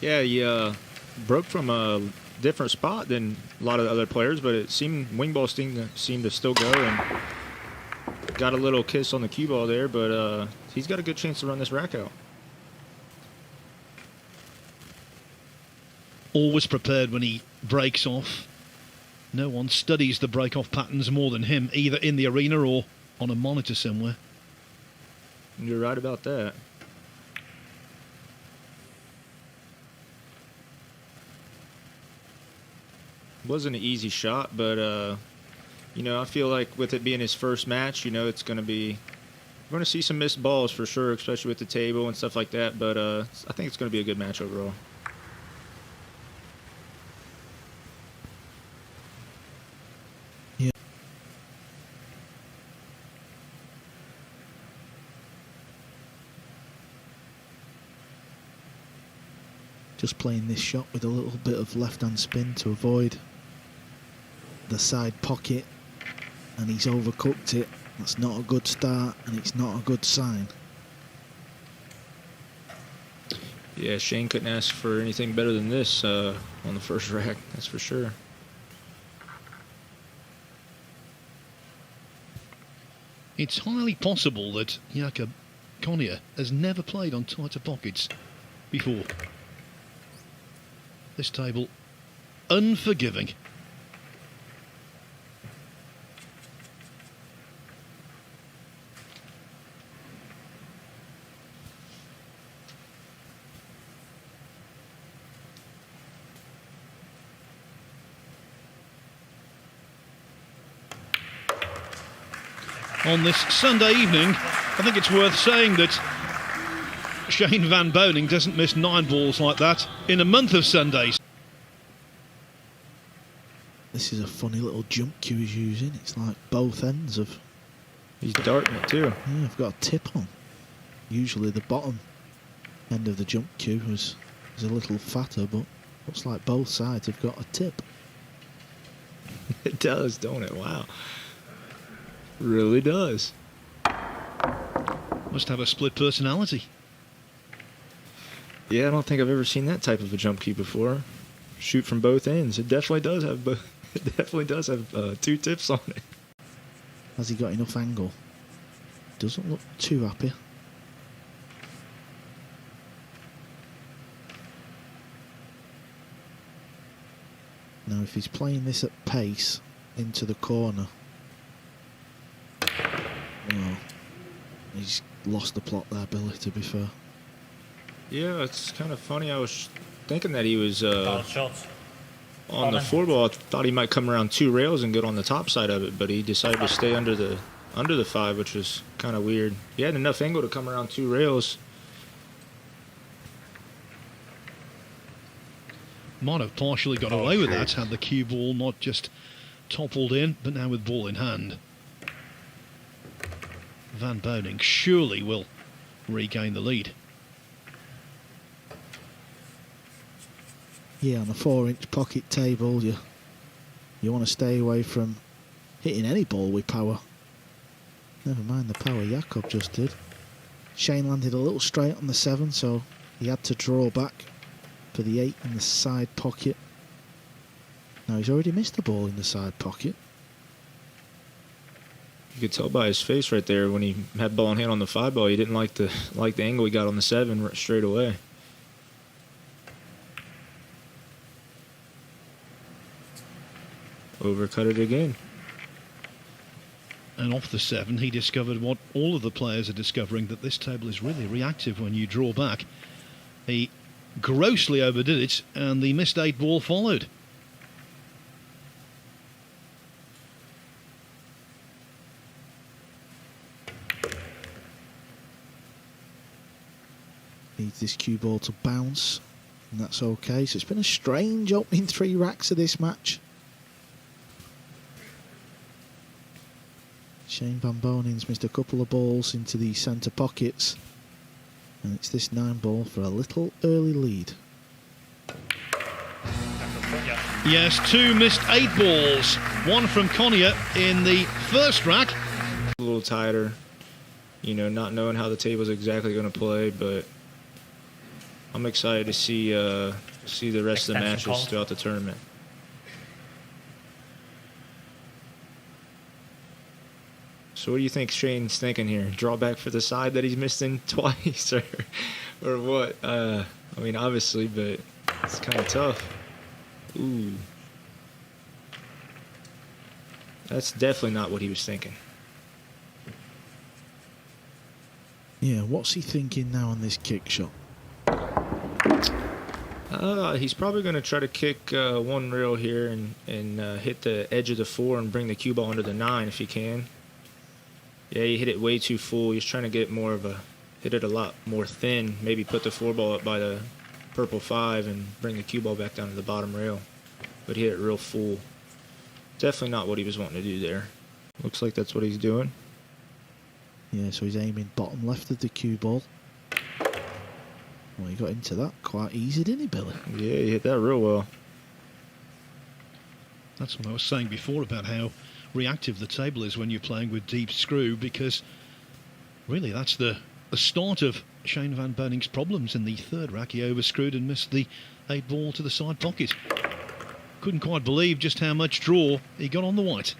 Yeah, he broke from a different spot than a lot of the other players, but it seemed wing ball seemed to still go, and got a little kiss on the cue ball there, but he's got a good chance to run this rack out. Always prepared when he breaks off. No one studies the break-off patterns more than him, either in the arena or on a monitor somewhere. You're right about that. Wasn't an easy shot, but you know, I feel like with it being his first match, you know, it's going to be, we're going to see some missed balls for sure, especially with the table and stuff like that, but I think it's going to be a good match overall. Yeah. Just playing this shot with a little bit of left-hand spin to avoid the side pocket, and he's overcooked it. That's not a good start, and it's not a good sign. Yeah, Shane couldn't ask for anything better than this on the first rack, that's for sure. It's highly possible that Jakob Connier has never played on tighter pockets before. This table, unforgiving. On this Sunday evening, I think it's worth saying that Shane van Boening doesn't miss 9 balls like that in a month of Sundays. This is a funny little jump cue he's using. It's like both ends of... He's darting it too. Yeah, I've got a tip on. Usually the bottom end of the jump cue is a little fatter, but looks like both sides have got a tip. It does, don't it? Wow. Really does. Must have a split personality. Yeah, I don't think I've ever seen that type of a jump cue before. Shoot from both ends. It definitely does have it definitely does have 2 tips on it. Has he got enough angle? Doesn't look too happy. Now if he's playing this at pace into the corner, well, he's lost the plot there, Billy, to be fair. Yeah, it's kind of funny. I was thinking that he was on Boening. the 4-ball. I thought he might come around 2 rails and get on the top side of it, but he decided to stay under the 5, which was kind of weird. He had enough angle to come around 2 rails. Might have partially got away with that had the cue ball not just toppled in, but now with ball in hand. Van Boening surely will regain the lead. Yeah, on a 4-inch pocket table, you want to stay away from hitting any ball with power. Never mind the power Jakob just did. Shane landed a little straight on the 7, so he had to draw back for the 8 in the side pocket. Now he's already missed the ball in the side pocket. You could tell by his face right there when he had ball in hand on the 5-ball. He didn't like the angle he got on the 7 straight away. Overcut it again. And off the 7, he discovered what all of the players are discovering, that this table is really reactive when you draw back. He grossly overdid it, and the missed 8 ball followed. Needs this cue ball to bounce, and that's okay. So it's been a strange opening 3 racks of this match. Shane van Boning's missed a couple of balls into the centre pockets, and it's this 9 ball for a little early lead. Yes, 2 missed 8 balls. 1 from Connier in the first rack. A little tighter, you know, not knowing how the table's exactly going to play, but I'm excited to see the rest of the Extension matches call. throughout the tournament. So what do you think Shane's thinking here? Draw back for the side that he's missed in twice, or what? I mean, obviously, but it's kind of tough. Ooh. That's definitely not what he was thinking. Yeah, what's he thinking now on this kick shot? He's probably going to try to kick one rail here and hit the edge of the 4 and bring the cue ball under the 9 if he can. Yeah, he hit it way too full. He's trying to get hit it a lot more thin. Maybe put the 4 ball up by the purple 5 and bring the cue ball back down to the bottom rail. But he hit it real full. Definitely not what he was wanting to do there. Looks like that's what he's doing. Yeah, so he's aiming bottom left of the cue ball. Well, he got into that quite easy, didn't he, Billy? Yeah, he hit that real well. That's what I was saying before about how reactive the table is when you're playing with deep screw, because really that's the start of Shane van Boening's problems. In the third rack, he overscrewed and missed the 8 ball to the side pocket. Couldn't quite believe just how much draw he got on the white.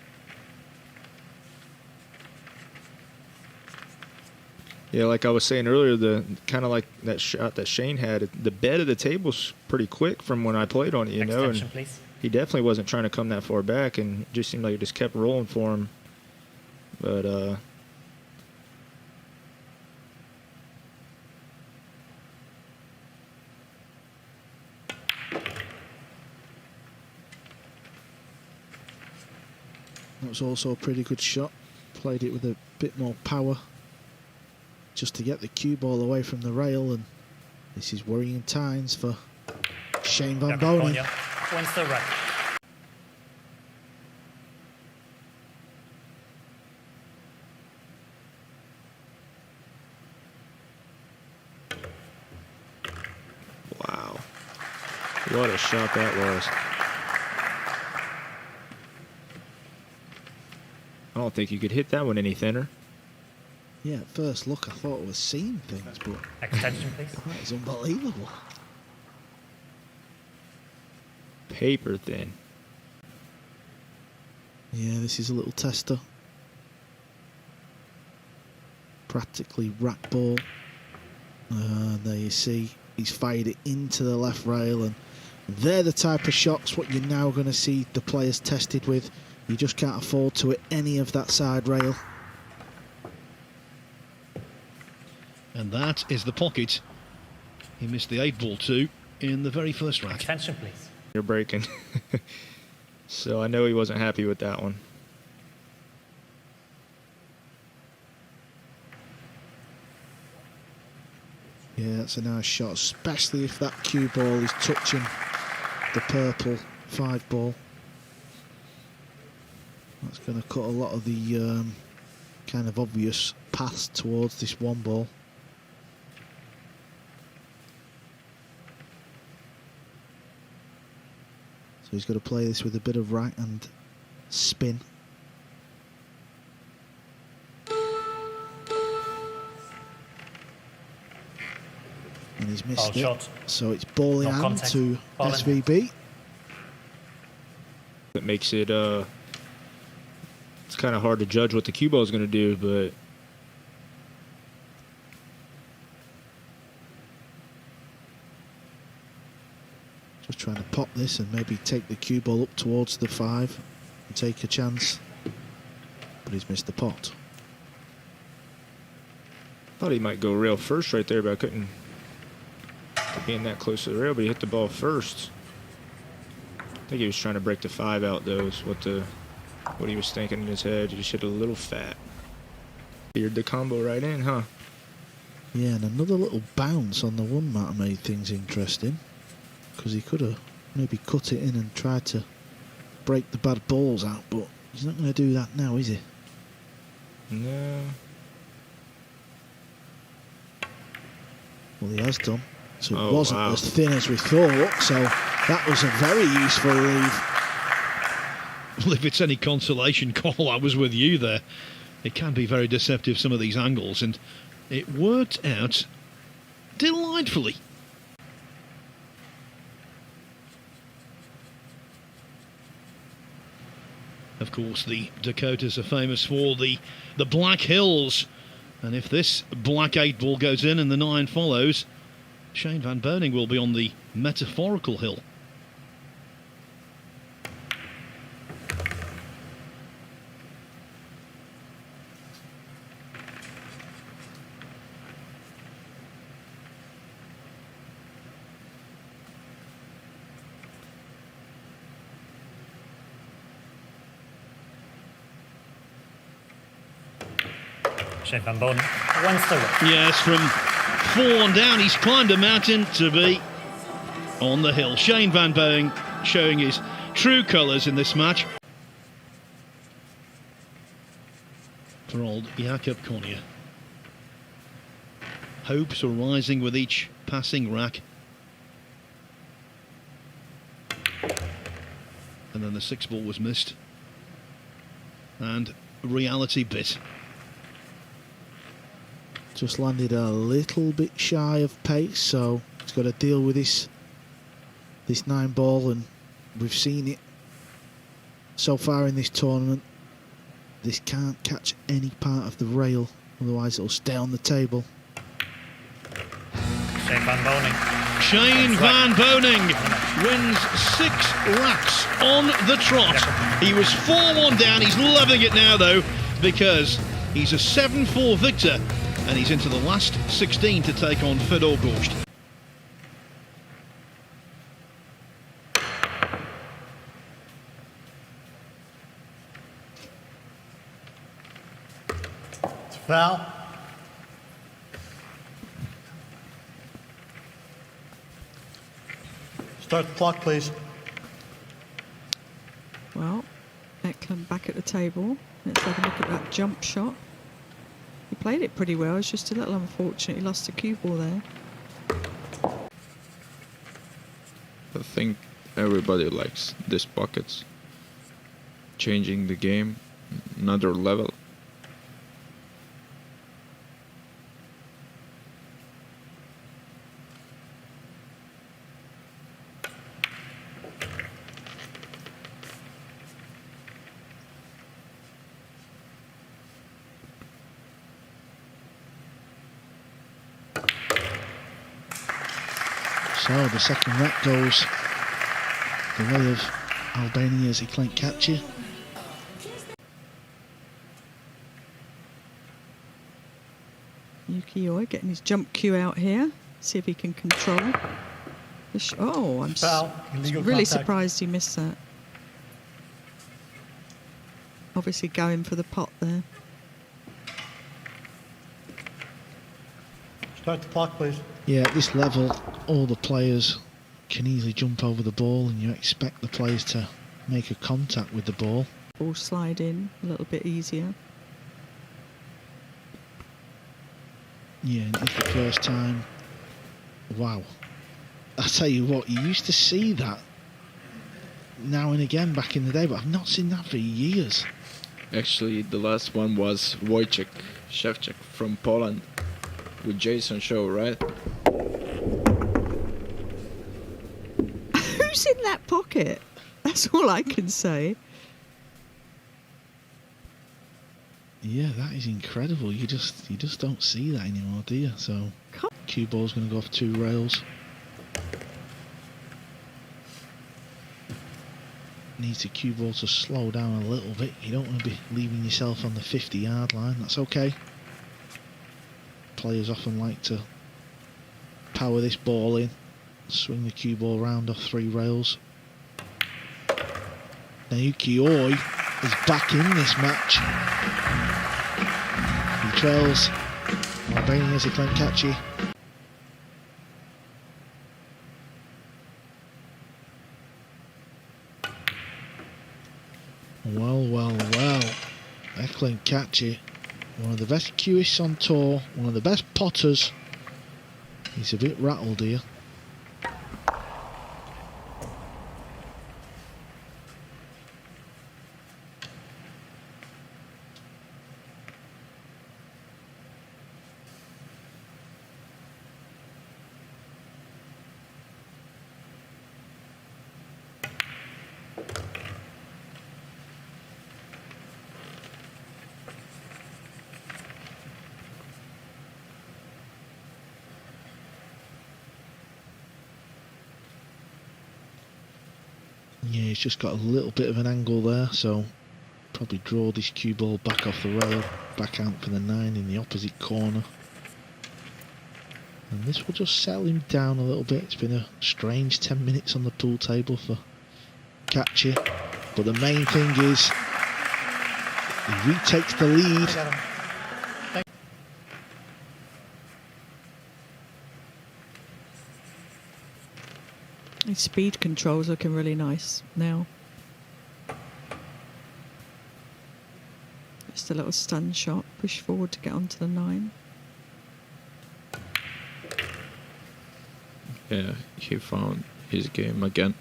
Yeah, like I was saying earlier, the kind of like that shot that Shane had, the bed of the table's pretty quick from when I played on it, you know, Extension, and please. he definitely wasn't trying to come that far back, and it just seemed like it just kept rolling for him. But That was also a pretty good shot. Played it with a bit more power just to get the cue ball away from the rail, and this is worrying times for Shane van Boening. Wins the rack. wow, what a shot that was. I don't think you could hit that one any thinner. Yeah, at first look I thought I was seeing things, but Extension, please. that was unbelievable. Paper thin. Yeah, this is a little tester. Practically rack ball. There you see, he's fired it into the left rail, and they're the type of shots what you're now going to see the players tested with. You just can't afford to hit any of that side rail. And that is the pocket he missed the 8 ball to in the very first rack. Extension, please. You're breaking. So I know he wasn't happy with that one. Yeah, that's a nice shot, especially if that cue ball is touching the purple 5 ball. That's going to cut a lot of the kind of obvious paths towards this 1 ball. So he's got to play this with a bit of right hand spin. And he's missed Foul it. shot. So it's ball in No hand contact. to Ball in. SVB. It makes it it's kind of hard to judge what the cue ball is going to do, but Just trying to pop this and maybe take the cue ball up towards the 5 and take a chance. But he's missed the pot. thought he might go rail first right there, but I couldn't being that close to the rail, but he hit the ball first. I think he was trying to break the 5 out, though, is what he was thinking in his head. He just hit a little fat. Feared the combo right in, huh? Yeah, and another little bounce on the 1 mat made things interesting, because he could have maybe cut it in and tried to break the bad balls out, but he's not going to do that now, is he? No. Well, he has done. So it Oh, wasn't wow. as thin as we thought, so that was a very useful lead. Well, if it's any consolation, Cole, I was with you there. It can be very deceptive, some of these angles, and it worked out delightfully. Of course, the Dakotas are famous for the Black Hills. And if this black 8-ball goes in and the 9 follows, Shane van Boening will be on the metaphorical hill. Shane van Boening wins the race. Yes, from 4 on down, he's climbed a mountain to be on the hill. Shane van Boening showing his true colours in this match. For old Jakob Konya. Hopes are rising with each passing rack. And then the 6-ball was missed. And reality bit. Just landed a little bit shy of pace, so he's got to deal with this 9-ball, and we've seen it so far in this tournament. This can't catch any part of the rail, otherwise it'll stay on the table. Shane van Boening. Shane van Boening wins 6 racks on the trot. He was 4-1 down. He's loving it now, though, because he's a 7-4 victor, and he's into the last 16 to take on Fedor Gorst. Foul. Start the clock, please. Well, Eklent back at the table. Let's have a look at that jump shot. He played it pretty well. It's just a little unfortunate. He lost the cue ball there. I think everybody likes these pockets. Changing the game, another level. So the second rack goes the way of Albania's Eklent Kaci. Yukioi getting his jump cue out here. See if he can control. Oh, I'm Foul. Illegal really contact. surprised he missed that. Obviously going for the pot there. Start the clock, please. Yeah, at this level, all the players can easily jump over the ball, and you expect the players to make a contact with the ball. Ball slide in a little bit easier. Yeah, and it's the first time. Wow. I tell you what, you used to see that now and again back in the day, but I've not seen that for years. Actually, the last one was Wojciech Szewczak from Poland with Jason Show, right? Who's in that pocket? That's all I can say. Yeah, that is incredible. You just don't see that anymore, do you? So, cue ball's going to go off 2 rails. Needs the cue ball to slow down a little bit. You don't want to be leaving yourself on the 50-yard line. That's okay. Players often like to power this ball in, swing the cue ball round off 3 rails. Now Yukioi is back in this match. He trails Albania's Eklent Kaci. Well. Eklent Kaci, one of the best cueists on tour, one of the best potters. He's a bit rattled here. Yeah, he's just got a little bit of an angle there, so probably draw this cue ball back off the rail, back out for the 9 in the opposite corner. And this will just settle him down a little bit. It's been a strange 10 minutes on the pool table for Kaci, but the main thing is he retakes the lead. Got him. His speed control's looking really nice now. Just a little stun shot, push forward to get onto the 9. Yeah, he found his game again.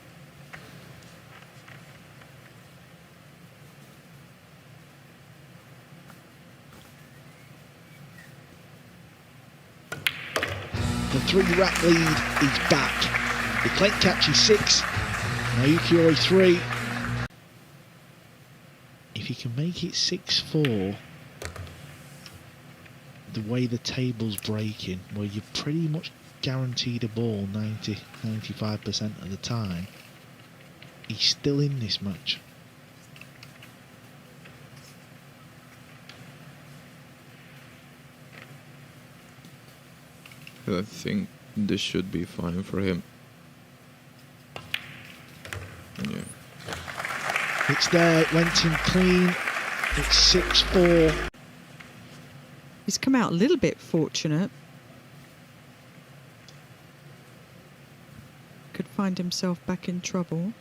The 3-rack lead is back. Eklent Kaci 6, Naoki 3. If he can make it 6-4, the way the table's breaking, where you're pretty much guaranteed a ball 90-95% of the time, he's still in this match. I think this should be fine for him. Yeah. It's there, it went in clean. It's 6-4. He's come out a little bit fortunate. Could find himself back in trouble.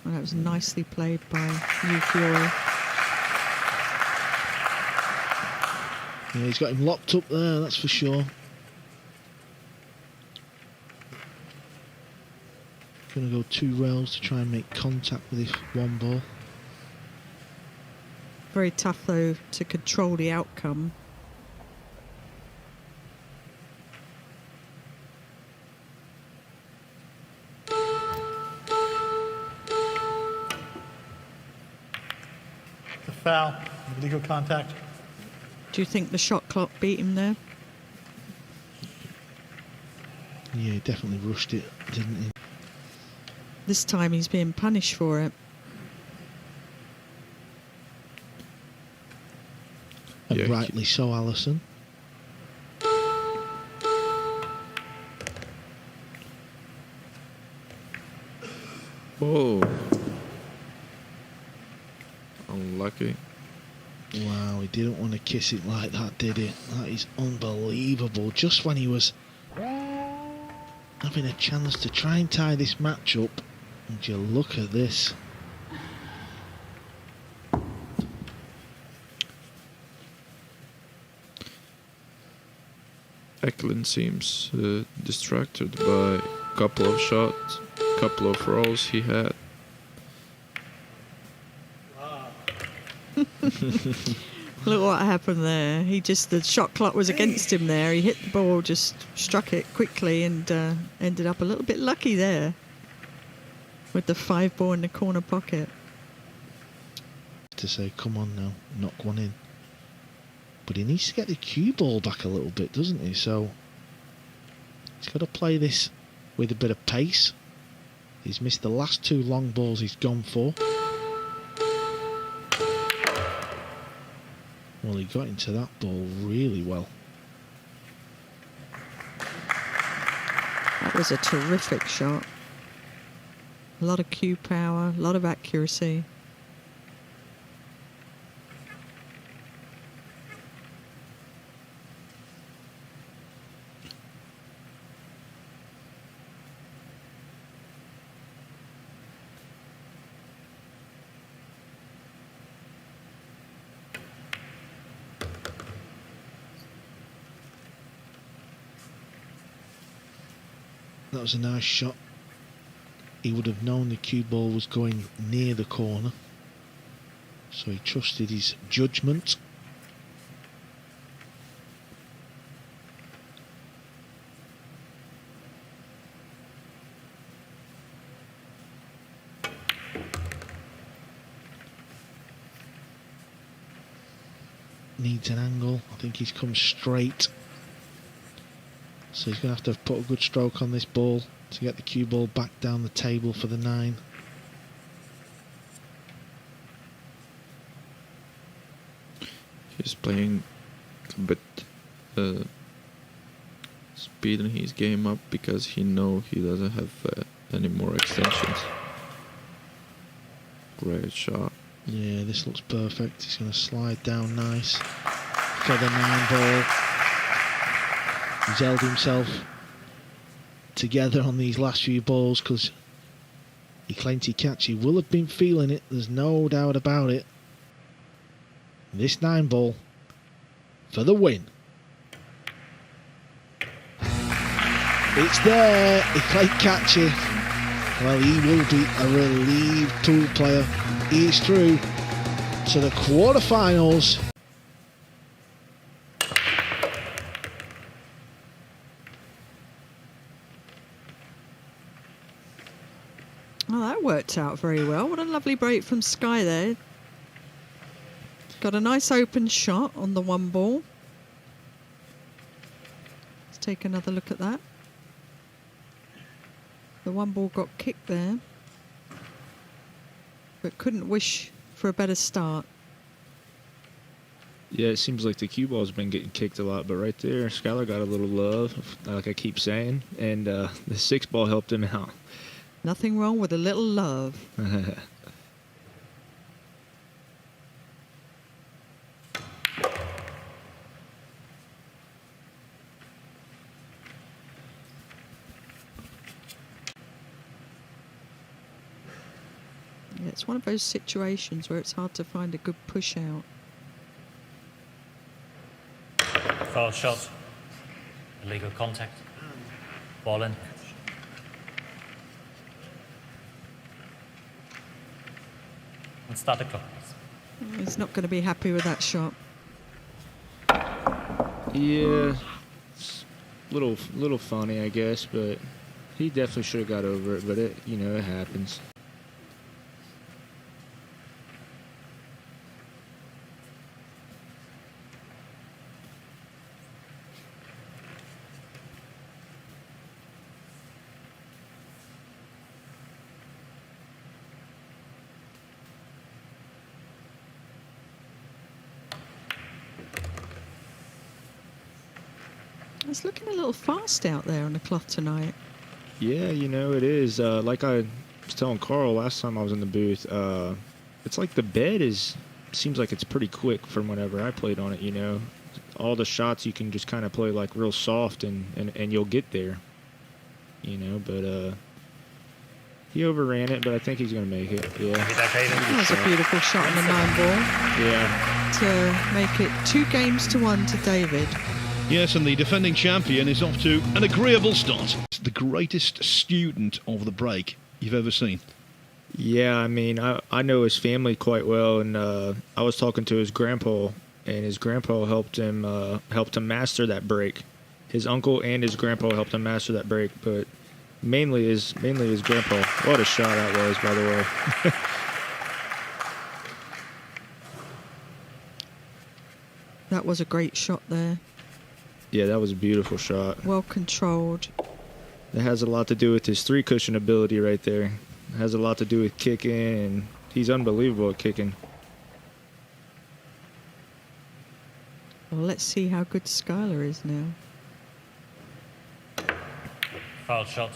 Well, that was nicely played by Yukiori. Yeah, he's got him locked up there, that's for sure. Going to go 2 rails to try and make contact with this one ball. Very tough, though, to control the outcome. The foul. Illegal contact. Do you think the shot clock beat him there? Yeah, he definitely rushed it, didn't he? This time he's being punished for it. And Yeah, rightly so, Alison. Oh. Unlucky. Wow, he didn't want to kiss it like that, did he? That is unbelievable. Just when he was having a chance to try and tie this match up, and you look at this. Eklent seems distracted by a couple of shots, couple of rolls he had. Look what happened there. The shot clock was against him there. He hit the ball, just struck it quickly and ended up a little bit lucky there with the 5 ball in the corner pocket. To say, come on now, knock one in. But he needs to get the cue ball back a little bit, doesn't he? So he's got to play this with a bit of pace. He's missed the last 2 long balls he's gone for. Well, he got into that ball really well. That was a terrific shot. A lot of cue power, a lot of accuracy. That was a nice shot. He would have known the cue ball was going near the corner, so he trusted his judgment. Needs an angle. I think he's come straight. So he's going to have to put a good stroke on this ball to get the cue ball back down the table for the 9. He's playing a bit speeding his game up because he know he doesn't have any more extensions. Great shot. Yeah, this looks perfect. He's going to slide down nice for the 9 ball. He's held himself together on these last few balls because Eklent Kaci will have been feeling it. There's no doubt about it. This 9 ball for the win. It's there, Eklent Kaci. Well, he will be a relieved pool player. He's through to the quarterfinals. Oh, that worked out very well. What a lovely break from Sky there. Got a nice open shot on the 1 ball. Let's take another look at that. The 1 ball got kicked there, but couldn't wish for a better start. Yeah, it seems like the cue ball's been getting kicked a lot, but right there, Skylar got a little love, like I keep saying, and the 6 ball helped him out. Nothing wrong with a little love. Yeah, it's one of those situations where it's hard to find a good push out. Foul shot. Illegal contact. Ball in. And start the clock, please. He's not going to be happy with that shot. Yeah, it's a little funny, I guess, but he definitely should have got over it, but it happens. It's looking a little fast out there on the cloth tonight. Yeah, it is. Like I was telling Carl last time I was in the booth, it's like the bed seems like it's pretty quick from whenever I played on it, All the shots you can just kind of play like real soft and you'll get there, but he overran it, but I think he's going to make it, yeah. That was a beautiful shot on the 9 ball. Yeah. To make it 2 games to 1 to David. Yes, and the defending champion is off to an agreeable start. It's the greatest student of the break you've ever seen. Yeah, I mean, I know his family quite well, and I was talking to his grandpa, and his grandpa helped him master that break. His uncle and his grandpa helped him master that break, but mainly his grandpa. What a shot that was, by the way. That was a great shot there. Yeah, that was a beautiful shot. Well controlled. It has a lot to do with his 3 cushion ability right there. It has a lot to do with kicking, and he's unbelievable at kicking. Well, let's see how good Skylar is now. Foul shot.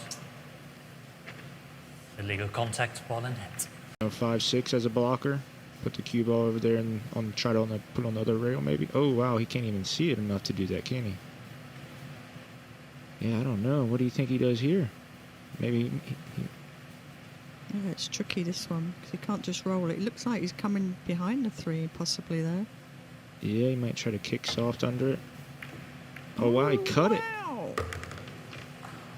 Illegal contact, ball in net. 5-6 as a blocker. Put the cue ball over there and try to put on the other rail maybe. Oh wow, he can't even see it enough to do that, can he? Yeah, I don't know. What do you think he does here? Maybe. Yeah, it's tricky this one because he can't just roll it. It looks like he's coming behind the 3 possibly there. Yeah, he might try to kick soft under it. Oh wow, he cut it. Wow.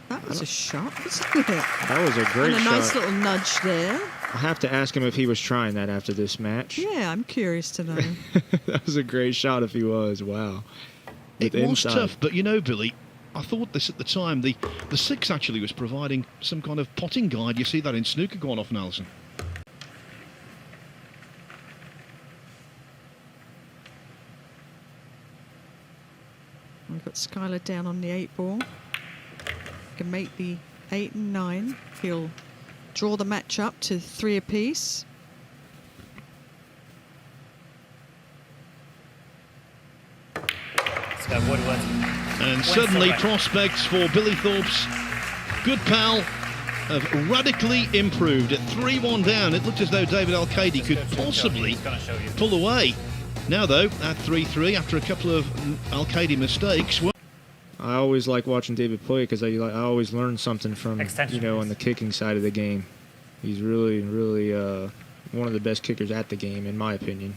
That was a shot, wasn't it? That was a great and a shot. nice little nudge there. I'll have to ask him if he was trying that after this match. Yeah, I'm curious to know. That was a great shot if he was. Wow. It With was inside. tough, but Billy, I thought this at the time. The 6 actually was providing some kind of potting guide. You see that in snooker going off, Nelson. We've got Skylar down on the 8 ball. can make the 8 and 9. He'll draw the match up to 3 apiece. Let's go Woodward. And suddenly prospects for Billy Thorpe's good pal have radically improved. At 3-1 down, it looked as though David Al-Qaidi could possibly pull away. Now though, at 3-3, after a couple of Al-Qaidi mistakes, well, I always like watching David play because I always learn something from Extension, on the kicking side of the game. He's really one of the best kickers at the game, in my opinion.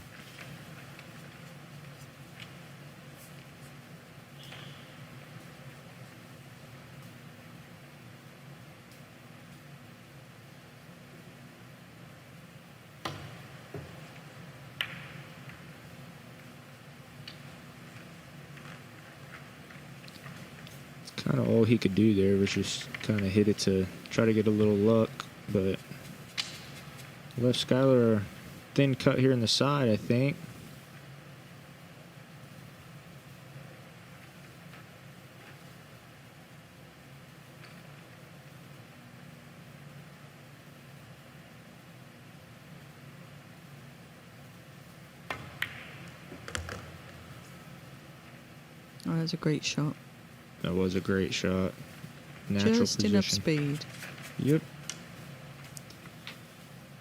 Kind of all he could do there was just kind of hit it to try to get a little luck, but left Skylar a thin cut here in the side, I think. Oh, that was a great shot. That was a great shot. Natural Just position. enough speed. Yep.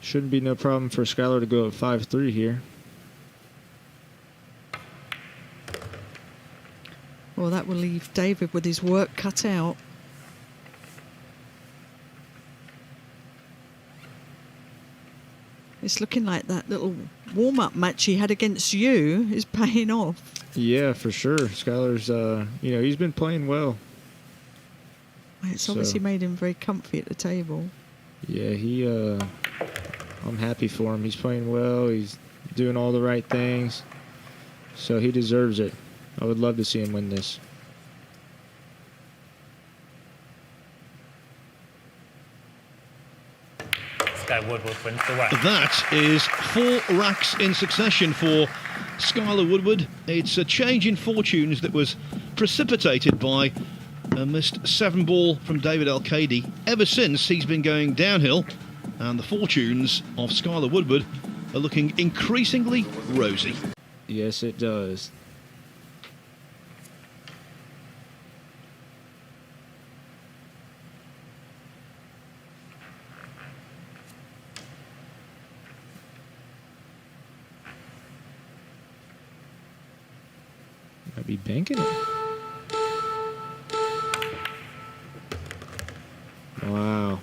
Shouldn't be no problem for Skylar to go at 5-3 here. Well, that will leave David with his work cut out. It's looking like that little warm-up match he had against you is paying off. Yeah, for sure. Skylar's, he's been playing well. It's obviously made him very comfy at the table. Yeah, I'm happy for him. He's playing well. He's doing all the right things. So he deserves it. I would love to see him win this. Let's go Woodward wins the way. that is 4 racks in succession for Skylar Woodward. It's a change in fortunes that was precipitated by a missed 7-ball from David Al-Qaidi. Ever since, he's been going downhill, and the fortunes of Skylar Woodward are looking increasingly rosy. Yes, it does. Might be banking it. Wow.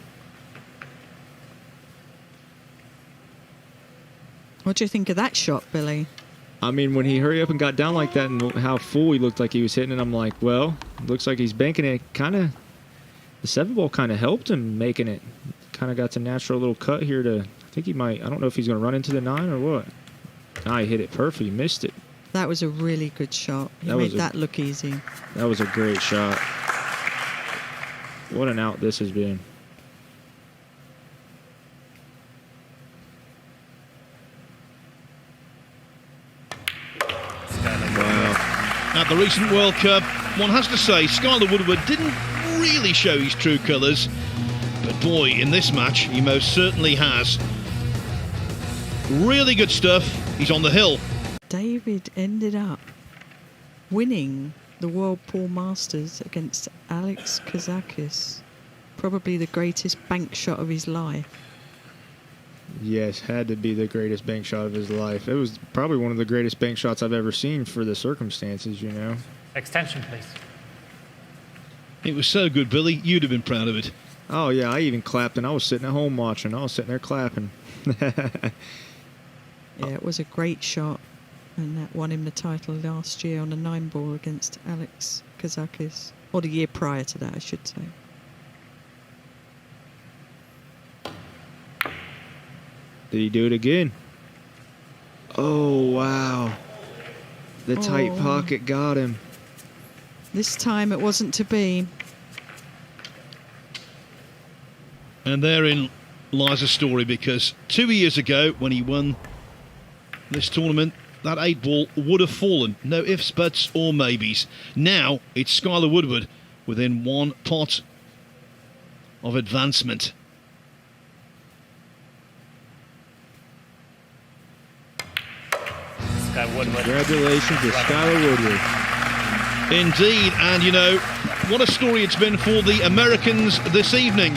What do you think of that shot, Billy? I mean, when he hurried up and got down like that and how full he looked like he was hitting it, I'm like, well, looks like he's banking it. The 7-ball kind of helped him making it. Kind of got the natural little cut here to, I think he might, I don't know if he's going to run into the 9 or what. Nah, he hit it perfect. He missed it. That was a really good shot. He made that look easy. That was a great shot. What an out this has been. At the recent World Cup, one has to say Skylar Woodward didn't really show his true colours, but boy, in this match he most certainly has. Really good stuff. He's on the hill. David ended up winning the World Pool Masters against Alex Kazakis. Probably the greatest bank shot of his life. Yes, had to be the greatest bank shot of his life. It was probably one of the greatest bank shots I've ever seen for the circumstances, you know. Extension, please. It was so good, Billy. You'd have been proud of it. Oh, yeah, I even clapped, and I was sitting at home watching. I was sitting there clapping. Yeah, it was a great shot. And that won him the title last year on a 9-ball against Alex Kazakis. Or the year prior to that, I should say. Did he do it again? Oh, wow. The tight pocket got him. This time it wasn't to be. And therein lies a story, because 2 years ago, when he won this tournament, that 8-ball would have fallen. No ifs, buts or maybes. Now it's Skylar Woodward within 1 pot of advancement. Sky Woodward. Congratulations to Skylar Woodward. Indeed, and you know, what a story it's been for the Americans this evening.